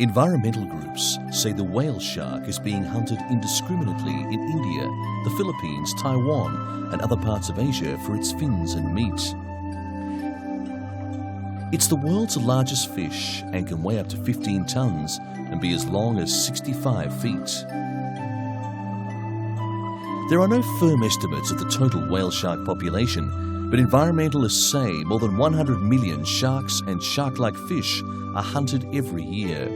Environmental groups say the whale shark is being hunted indiscriminately in India, the Philippines, Taiwan, and other parts of Asia for its fins and meat. It's the world's largest fish and can weigh up to 15 tons and be as long as 65 feet. There are no firm estimates of the total whale shark population, but environmentalists say more than 100 million sharks and shark-like fish are hunted every year.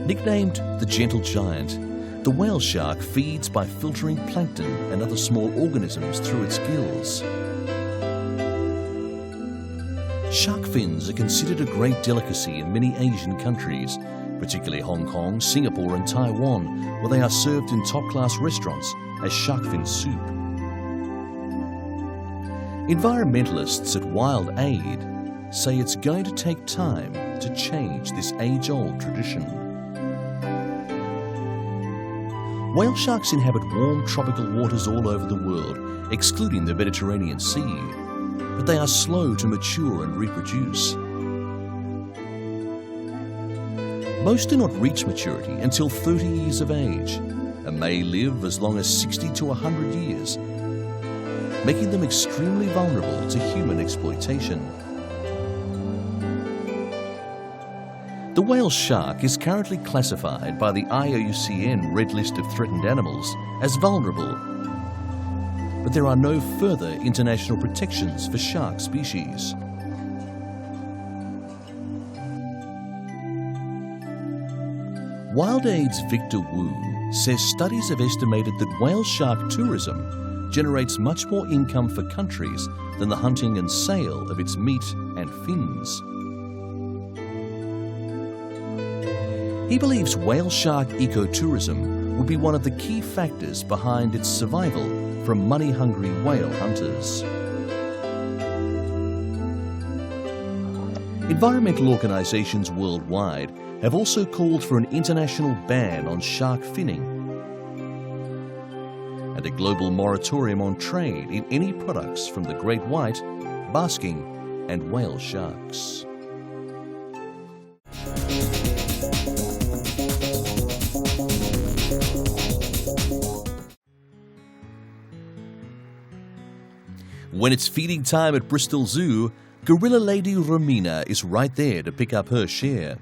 Nicknamed the gentle giant, the whale shark feeds by filtering plankton and other small organisms through its gills. Shark fins are considered a great delicacy in many Asian countries, particularly Hong Kong, Singapore and Taiwan, where they are served in top-class restaurants as shark fin soup. Environmentalists at Wild Aid say it's going to take time to change this age-old tradition. Whale sharks inhabit warm tropical waters all over the world, excluding the Mediterranean Sea, but they are slow to mature and reproduce. Most do not reach maturity until 30 years of age and may live as long as 60 to 100 years, making them extremely vulnerable to human exploitation. The whale shark is currently classified by the IUCN Red List of Threatened Animals as vulnerable, but there are no further international protections for shark species. Wild Aid's Victor Wu says studies have estimated that whale shark tourism generates much more income for countries than the hunting and sale of its meat and fins. He believes whale shark ecotourism would be one of the key factors behind its survival from money-hungry whale hunters. Environmental organisations worldwide have also called for an international ban on shark finning and a global moratorium on trade in any products from the great white, basking and whale sharks. When it's feeding time at Bristol Zoo, gorilla lady Romina is right there to pick up her share.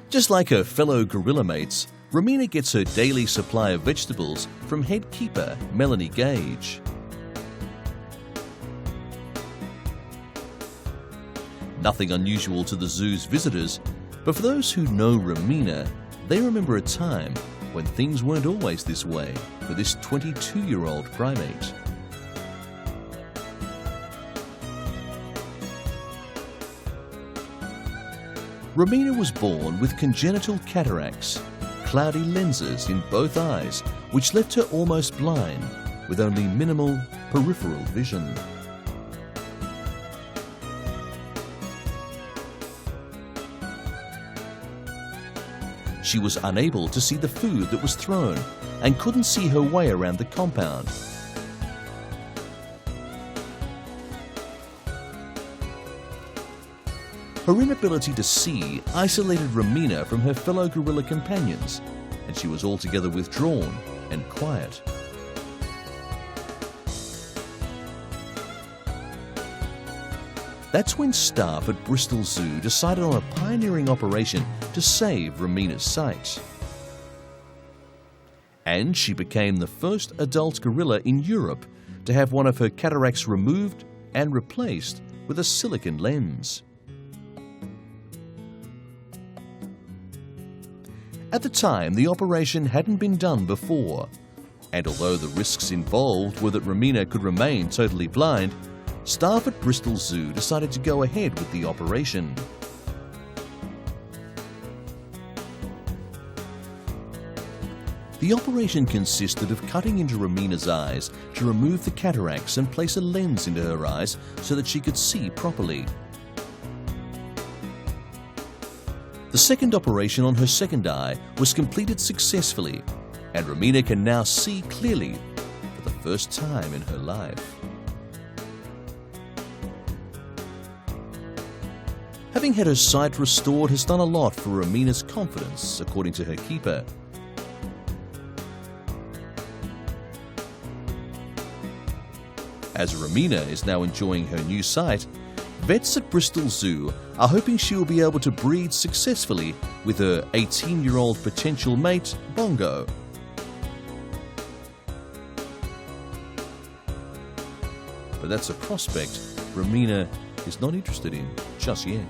Just like her fellow gorilla mates, Romina gets her daily supply of vegetables from head keeper Melanie Gage. Nothing unusual to the zoo's visitors, but for those who know Romina, they remember a time when things weren't always this way for this 22-year-old primate. Romina was born with congenital cataracts, cloudy lenses in both eyes, which left her almost blind, with only minimal peripheral vision. She was unable to see the food that was thrown and couldn't see her way around the compound. Her inability to see isolated Romina from her fellow gorilla companions, and she was altogether withdrawn and quiet. That's when staff at Bristol Zoo decided on a pioneering operation to save Romina's sight. And she became the first adult gorilla in Europe to have one of her cataracts removed and replaced with a silicone lens. At the time, the operation hadn't been done before, and although the risks involved were that Romina could remain totally blind, staff at Bristol Zoo decided to go ahead with the operation. The operation consisted of cutting into Romina's eyes to remove the cataracts and place a lens into her eyes so that she could see properly. The second operation on her second eye was completed successfully, and Romina can now see clearly for the first time in her life. Having had her sight restored has done a lot for Romina's confidence, according to her keeper. As Romina is now enjoying her new sight, vets at Bristol Zoo are hoping she will be able to breed successfully with her 18-year-old potential mate, Bongo. But that's a prospect Romina is not interested in just yet.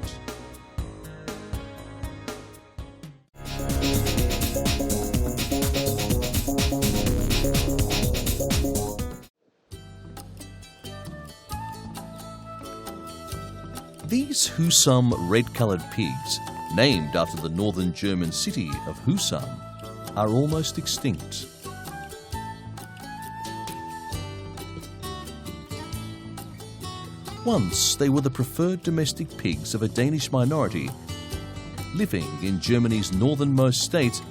These Husum red-coloured pigs, named after the northern German city of Husum, are almost extinct. Once they were the preferred domestic pigs of a Danish minority living in Germany's northernmost state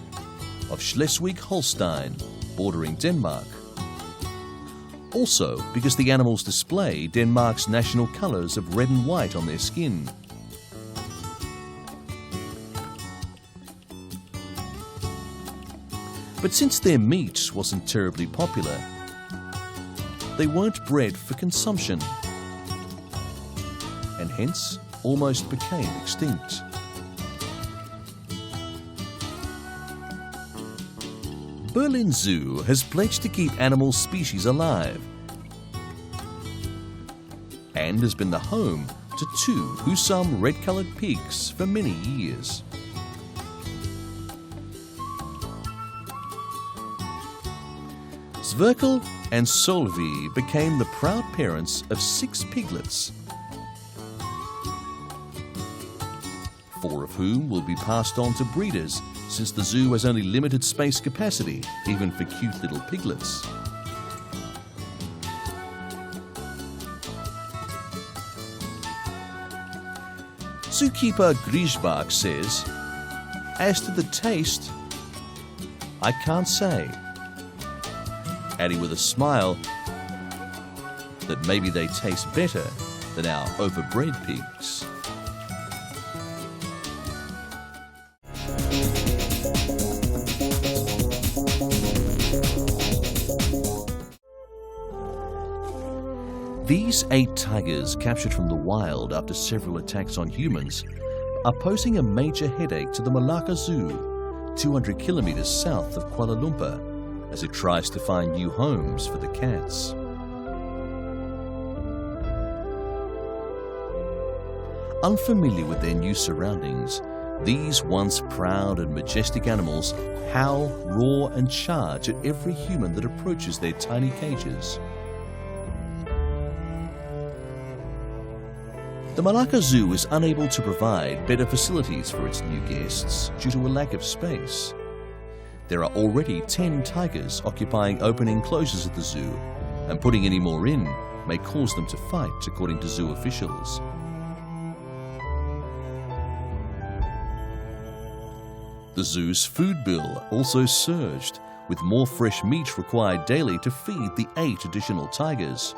of Schleswig-Holstein, bordering Denmark. Also because the animals display Denmark's national colours of red and white on their skin. But since their meat wasn't terribly popular, they weren't bred for consumption, and hence almost became extinct. Berlin Zoo has pledged to keep animal species alive and has been the home to 2 Husum red-coloured pigs for many years. Zwerkel and Solvi became the proud parents of 6 piglets, 4 of whom will be passed on to breeders, since the zoo has only limited space capacity, even for cute little piglets. Zookeeper Griesbach says, "As to the taste, I can't say," adding with a smile that maybe they taste better than our overbred pigs. These 8 tigers captured from the wild after several attacks on humans are posing a major headache to the Malacca Zoo, 200 kilometers south of Kuala Lumpur, as it tries to find new homes for the cats. Unfamiliar with their new surroundings, these once proud and majestic animals howl, roar and charge at every human that approaches their tiny cages. The Malacca Zoo is unable to provide better facilities for its new guests due to a lack of space. There are already 10 tigers occupying open enclosures at the zoo, and putting any more in may cause them to fight, according to zoo officials. The zoo's food bill also surged, with more fresh meat required daily to feed the 8 additional tigers.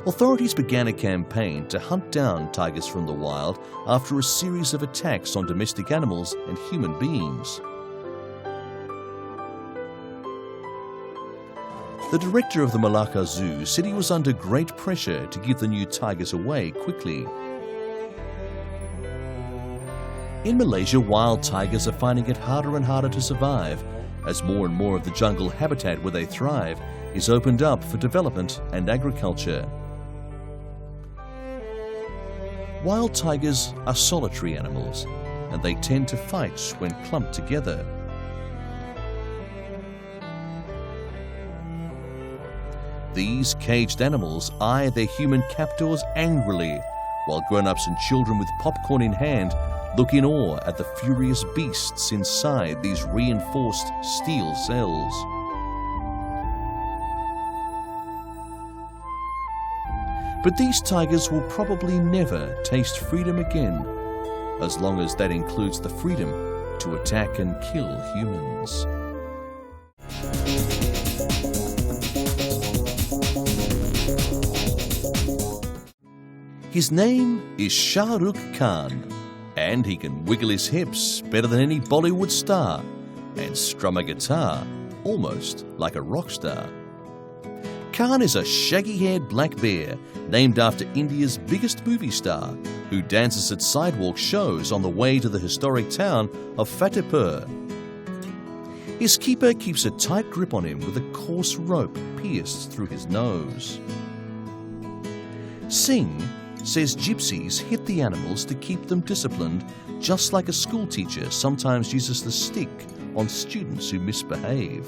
Authorities began a campaign to hunt down tigers from the wild after a series of attacks on domestic animals and human beings. The director of the Malacca Zoo said he was under great pressure to give the new tigers away quickly. In Malaysia, wild tigers are finding it harder and harder to survive, as more and more of the jungle habitat where they thrive is opened up for development and agriculture. Wild tigers are solitary animals, and they tend to fight when clumped together. These caged animals eye their human captors angrily, while grown-ups and children with popcorn in hand look in awe at the furious beasts inside these reinforced steel cells. But these tigers will probably never taste freedom again, as long as that includes the freedom to attack and kill humans. His name is Shah Rukh Khan, and he can wiggle his hips better than any Bollywood star and strum a guitar almost like a rock star. Khan is a shaggy-haired black bear named after India's biggest movie star who dances at sidewalk shows on the way to the historic town of Fatehpur. His keeper keeps a tight grip on him with a coarse rope pierced through his nose. Singh says gypsies hit the animals to keep them disciplined, just like a schoolteacher sometimes uses the stick on students who misbehave.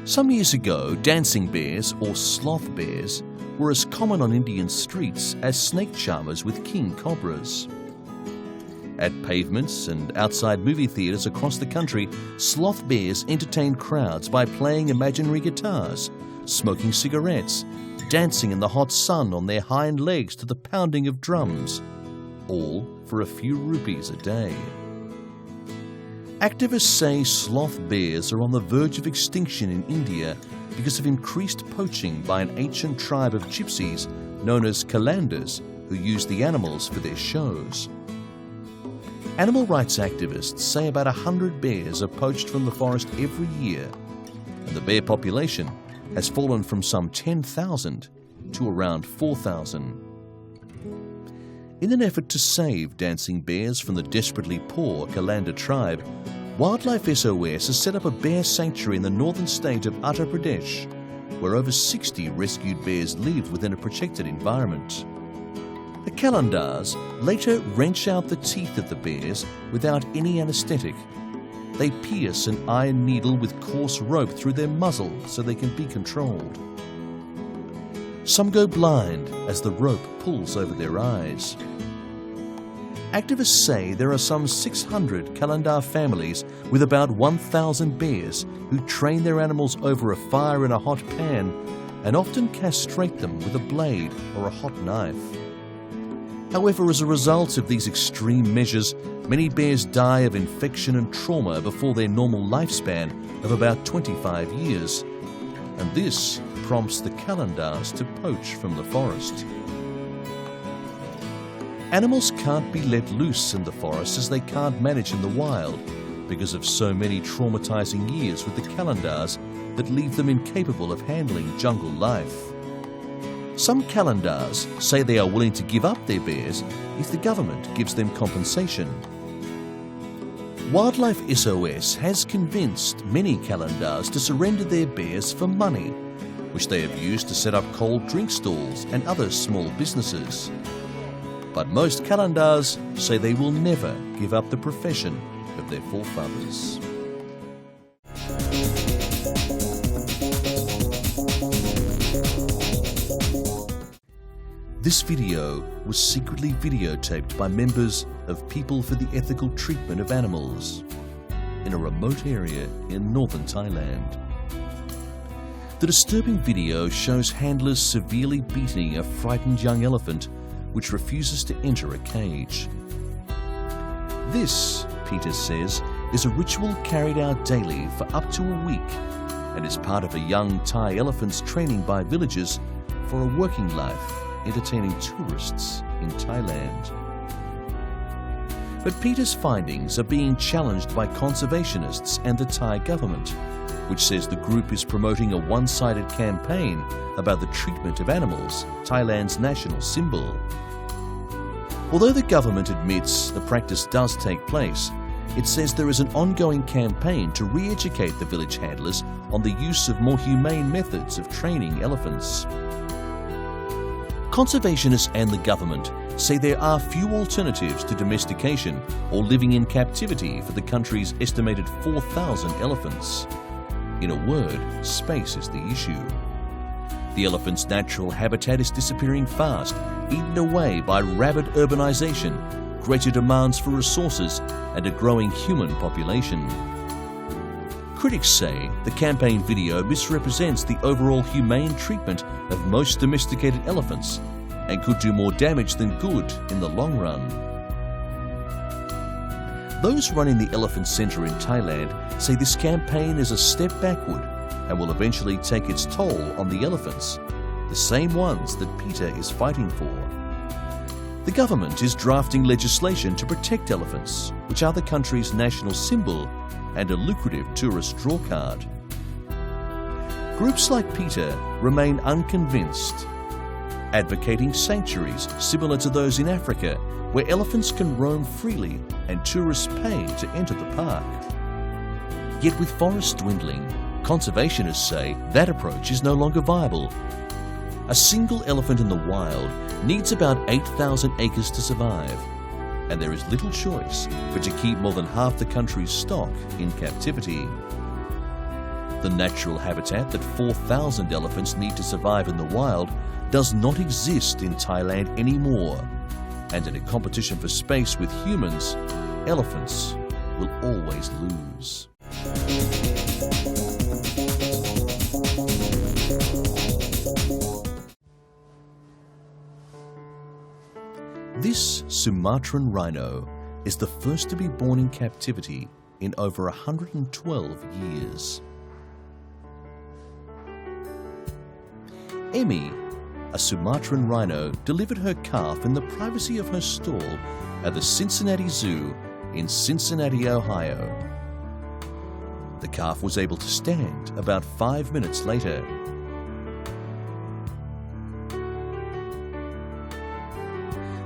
Some years ago, dancing bears or sloth bears were as common on Indian streets as snake charmers with king cobras. At pavements and outside movie theatres across the country, sloth bears entertained crowds by playing imaginary guitars, smoking cigarettes, dancing in the hot sun on their hind legs to the pounding of drums, all for a few rupees a day. Activists say sloth bears are on the verge of extinction in India because of increased poaching by an ancient tribe of gypsies known as Kalandars who use the animals for their shows. Animal rights activists say about 100 bears are poached from the forest every year, and the bear population has fallen from some 10,000 to around 4,000. In an effort to save dancing bears from the desperately poor Kalandar tribe, Wildlife SOS has set up a bear sanctuary in the northern state of Uttar Pradesh, where over 60 rescued bears live within a protected environment. The Kalandars later wrench out the teeth of the bears without any anaesthetic. They pierce an iron needle with coarse rope through their muzzle so they can be controlled. Some go blind as the rope pulls over their eyes. Activists say there are some 600 Kalandar families with about 1,000 bears who train their animals over a fire in a hot pan and often castrate them with a blade or a hot knife. However, as a result of these extreme measures, many bears die of infection and trauma before their normal lifespan of about 25 years, and this prompts the Kalandars to poach from the forest. Animals can't be let loose in the forest as they can't manage in the wild because of so many traumatizing years with the Kalandars that leave them incapable of handling jungle life. Some Kalandars say they are willing to give up their bears if the government gives them compensation. Wildlife SOS has convinced many Kalandars to surrender their bears for money, which they have used to set up cold drink stalls and other small businesses. But most Kalandars say they will never give up the profession of their forefathers. This video was secretly videotaped by members of People for the Ethical Treatment of Animals in a remote area in northern Thailand. The disturbing video shows handlers severely beating a frightened young elephant which refuses to enter a cage. This, Peter says, is a ritual carried out daily for up to a week and is part of a young Thai elephant's training by villagers for a working life entertaining tourists in Thailand. But Peter's findings are being challenged by conservationists and the Thai government, which says the group is promoting a one-sided campaign about the treatment of animals, Thailand's national symbol. Although the government admits the practice does take place, it says there is an ongoing campaign to re-educate the village handlers on the use of more humane methods of training elephants. Conservationists and the government say there are few alternatives to domestication or living in captivity for the country's estimated 4,000 elephants. In a word, space is the issue. The elephant's natural habitat is disappearing fast, eaten away by rapid urbanization, greater demands for resources, and a growing human population. Critics say the campaign video misrepresents the overall humane treatment of most domesticated elephants and could do more damage than good in the long run. Those running the Elephant Centre in Thailand say this campaign is a step backward and will eventually take its toll on the elephants, the same ones that Peter is fighting for. The government is drafting legislation to protect elephants, which are the country's national symbol and a lucrative tourist draw card. Groups like Peter remain unconvinced, advocating sanctuaries similar to those in Africa, where elephants can roam freely and tourists pay to enter the park. Yet with forests dwindling, conservationists say that approach is no longer viable. A single elephant in the wild needs about 8,000 acres to survive, and there is little choice but to keep more than half the country's stock in captivity. The natural habitat that 4,000 elephants need to survive in the wild does not exist in Thailand anymore, and in a competition for space with humans, elephants will always lose. This Sumatran rhino is the first to be born in captivity in over 112 years. Emmy, a Sumatran rhino, delivered her calf in the privacy of her stall at the Cincinnati Zoo in Cincinnati, Ohio. The calf was able to stand about 5 minutes later.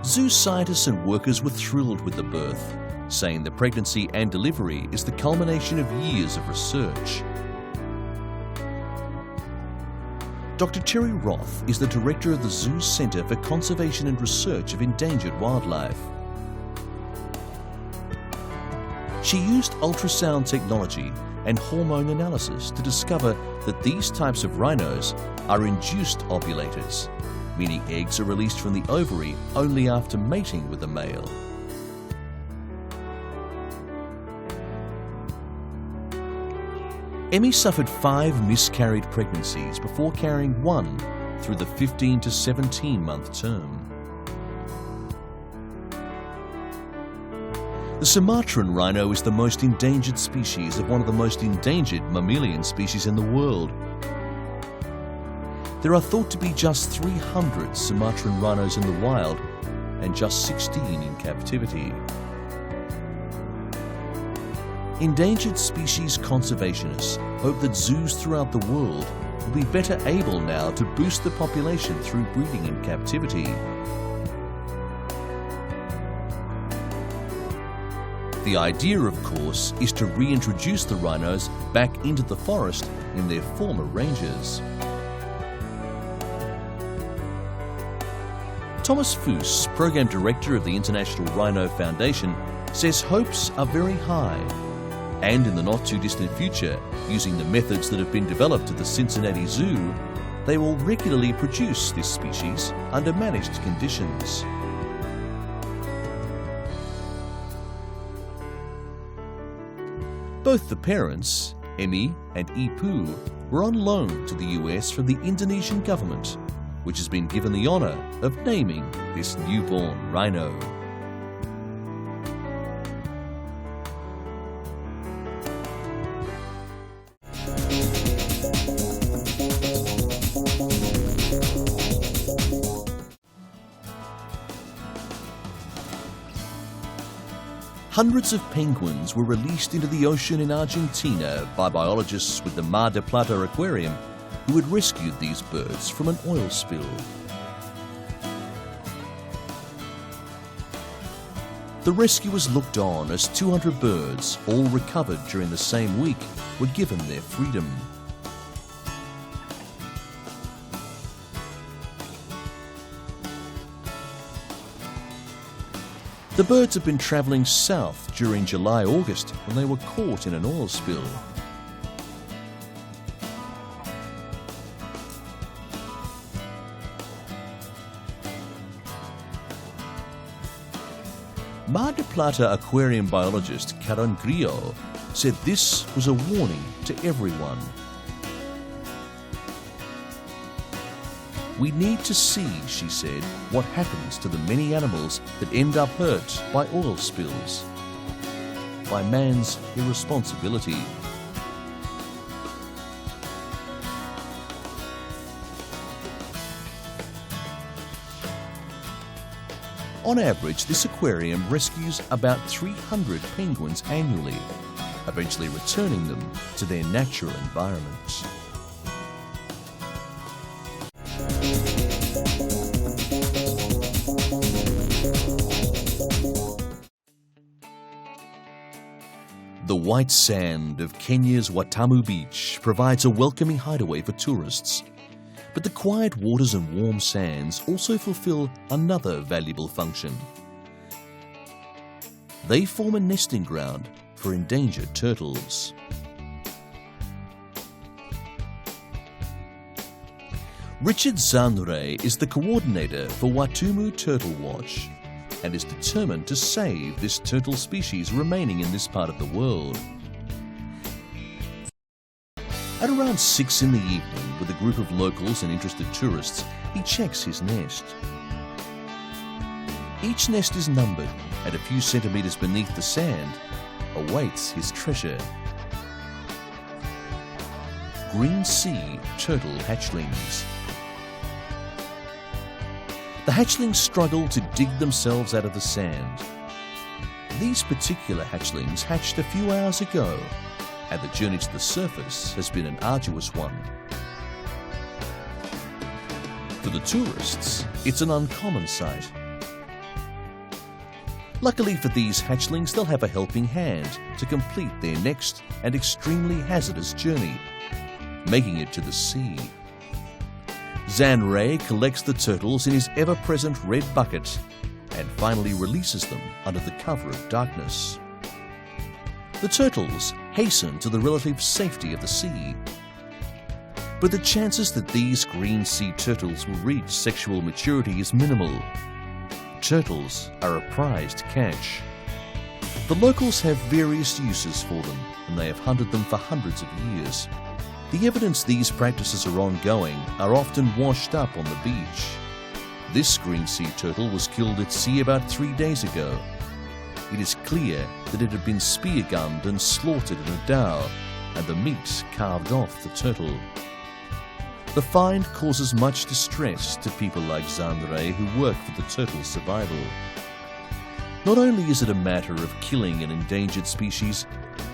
Zoo scientists and workers were thrilled with the birth, saying the pregnancy and delivery is the culmination of years of research. Dr. Terry Roth is the director of the Zoo's Center for Conservation and Research of Endangered Wildlife. She used ultrasound technology and hormone analysis to discover that these types of rhinos are induced ovulators, meaning eggs are released from the ovary only after mating with the male. Emmy suffered 5 miscarried pregnancies before carrying 1 through the 15 to 17-month term. The Sumatran rhino is the most endangered species of one of the most endangered mammalian species in the world. There are thought to be just 300 Sumatran rhinos in the wild and just 16 in captivity. Endangered species conservationists hope that zoos throughout the world will be better able now to boost the population through breeding in captivity. The idea, of course, is to reintroduce the rhinos back into the forest in their former ranges. Thomas Foos, Program Director of the International Rhino Foundation, says hopes are very high, and in the not-too-distant future, using the methods that have been developed at the Cincinnati Zoo, they will regularly produce this species under managed conditions. Both the parents, Emmy and Ipu, were on loan to the US from the Indonesian government, which has been given the honour of naming this newborn rhino. Hundreds of penguins were released into the ocean in Argentina by biologists with the Mar del Plata Aquarium, who had rescued these birds from an oil spill. The rescuers looked on as 200 birds, all recovered during the same week, were given their freedom. The birds had been travelling south during July-August when they were caught in an oil spill. Mar del Plata aquarium biologist Karen Grillo said this was a warning to everyone. We need to see, she said, what happens to the many animals that end up hurt by oil spills, by man's irresponsibility. On average, this aquarium rescues about 300 penguins annually, eventually returning them to their natural environment. The white sand of Kenya's Watamu Beach provides a welcoming hideaway for tourists. But the quiet waters and warm sands also fulfill another valuable function. They form a nesting ground for endangered turtles. Richard Zanre is the coordinator for Watamu Turtle Watch and is determined to save this turtle species remaining in this part of the world. At around 6 in the evening, with a group of locals and interested tourists, he checks his nest. Each nest is numbered, and a few centimeters beneath the sand awaits his treasure. Green sea turtle hatchlings. The hatchlings struggle to dig themselves out of the sand. These particular hatchlings hatched a few hours ago, and the journey to the surface has been an arduous one. For the tourists, it's an uncommon sight. Luckily for these hatchlings, they'll have a helping hand to complete their next and extremely hazardous journey, making it to the sea. Zanre collects the turtles in his ever-present red bucket and finally releases them under the cover of darkness. The turtles hasten to the relative safety of the sea. But the chances that these green sea turtles will reach sexual maturity is minimal. Turtles are a prized catch. The locals have various uses for them, and they have hunted them for hundreds of years. The evidence these practices are ongoing are often washed up on the beach. This green sea turtle was killed at sea about 3 days ago. It is clear that it had been spear gunned and slaughtered in a dhow, and the meat carved off the turtle. The find causes much distress to people like Zanre who work for the turtle's survival. Not only is it a matter of killing an endangered species,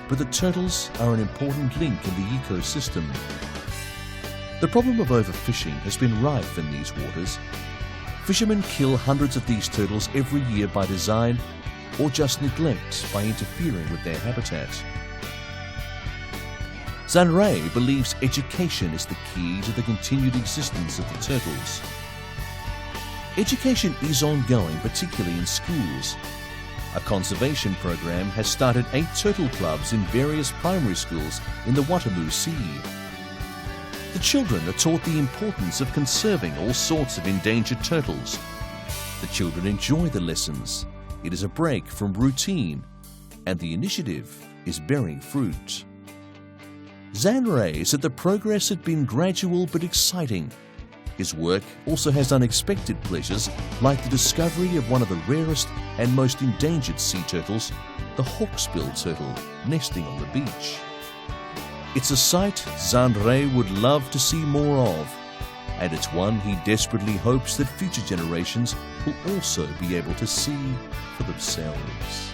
but the turtles are an important link in the ecosystem. The problem of overfishing has been rife in these waters. Fishermen kill hundreds of these turtles every year by design or just neglect by interfering with their habitat. Zanre believes education is the key to the continued existence of the turtles. Education is ongoing, particularly in schools. A conservation program has started 8 turtle clubs in various primary schools in the Watamu Sea. The children are taught the importance of conserving all sorts of endangered turtles. The children enjoy the lessons. It is a break from routine, and the initiative is bearing fruit. Zanre said the progress had been gradual but exciting. His work also has unexpected pleasures, like the discovery of one of the rarest and most endangered sea turtles, the hawksbill turtle, nesting on the beach. It's a sight Zanre would love to see more of, and it's one he desperately hopes that future generations will also be able to see for themselves.